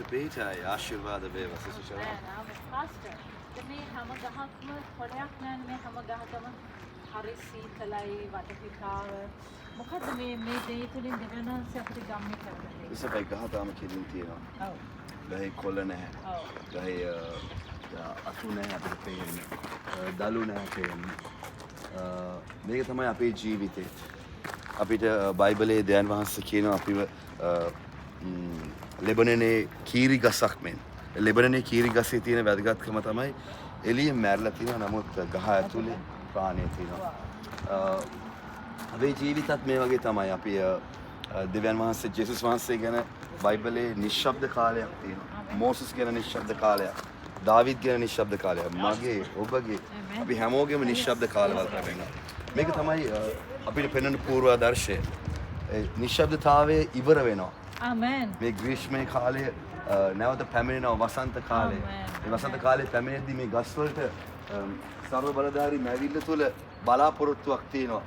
පිහිටයි ආශිර්වාද වේවා සිසුෂා. පාස්ටර් මේ හැම ගහක්ම කොළයක් නැහැ මේ හැම ගහකම හරි සීතලයි වටපිටාව මොකද මේ දේ තුලින් දෙවියන්වහන්සේ අපිට ගම්මි කරන්නේ. ඉස්සෙල්ලා ගහ තාම කෙලින් තියෙනවා. ඔව්. ගහේ කොළ නැහැ. ඔව්. ගහේ අතු නැහැ අපිට පේන්නේ. දලු නැහැ පේන්නේ. මේක තමයි අපේ ජීවිතේ. අපිට බයිබලයේ දෙයයන් වහන්සේ කියනවා අපිව ලෙබනනේ කීරි ගසක් මෙන්. ලෙබනනේ කීරි ගසේ තියෙන වැදගත්කම තමයි එළියෙන් මැරලා තියෙනවා නමුත් ගහ ඇතුලේ ප්‍රාණය තියෙනවා. අපේ ජීවිතත් මේ වගේ තමයි. අපි දෙවියන් වහන්සේ ජේසුස් වහන්සේ ගැන බයිබලයේ නිශ්ශබ්ද කාලයක් තියෙනවා. මෝසස් ගැන නිශ්ශබ්ද කාලයක්. දාවිද් ගැන නිශ්ශබ්ද කාලයක්. මගේ ඔබගේ අපි හැමෝගෙම නිශ්ශබ්ද කාලවල ලැබෙනවා. මේක තමයි අපිට පෙනෙන පූර්වාදර්ශය. නිශ්ශබ්දතාවයේ ඉවර වෙනවා. ආමෙන්. මේ ග්‍රීෂ්මයේ කාලය නැවත පැමිණෙනවා වසන්ත කාලය. මේ වසන්ත කාලේ පැමිණෙද්දී මේ ගස් වලට සර්ව බලධාරී මැවිල්ල තුල බලාපොරොත්තුවක් තියෙනවා.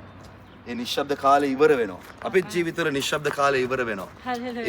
ඒ නිශ්ශබ්ද කාලේ ඉවර වෙනවා. අපේ ජීවිතවල නිශ්ශබ්ද කාලේ ඉවර වෙනවා.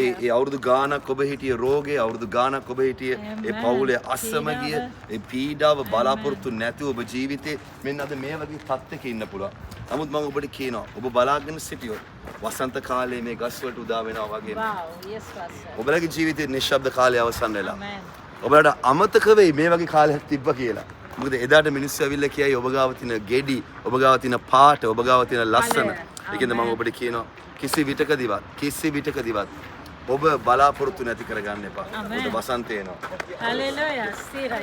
ඒ අවුරුදු ගාණක් ඔබ හිටිය රෝගේ, අවුරුදු ගාණක් ඔබ හිටිය ඒ පවුලේ අසමගිය, ඒ පීඩාව බලාපොරොත්තු නැතුව ඔබ ජීවිතේ මෙන්න අද මේ වගේ තත්ත්වයක ඉන්න පුළුවන්. නමුත් මම ඔබට කියනවා ඔබ බලාගෙන සිටියොත් වසන්ත කාලේ මේ ගස් වලට උදා වෙනවා වගේ. Wow, yes pastor. ඔබලගේ ජීවිතේ නිශ්ශබ්ද කාලය අවසන් වෙලා. Amen. ඔබලට අමතක වෙයි මේ වගේ කාලයක් තිබ්බ කියලා. මොකද එදාට මිනිස්සු ඇවිල්ලා කියයි ඔබ ගාව තියෙන ගෙඩි, ඔබ ගාව තියෙන පාට, ඔබ ගාව තියෙන ලස්සන. ඒකෙන්ද මම ඔබට කියනවා කිසි විටකදීවත් ඔබ බලාපොරොත්තු නැති කරගන්න එපා. ඔබ වසන්තය එනවා. Halleluja. Stira.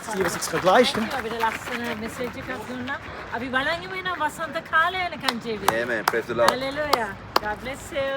Stira sich vergleichen. අපි ලස්සන මෙසේජ් එකක් දුන්නා. අපි බලන් ඉමු එන වසන්ත කාලය වෙනකන් ජීවිතේ. Amen. Praise the Lord. Halleluja. God bless you.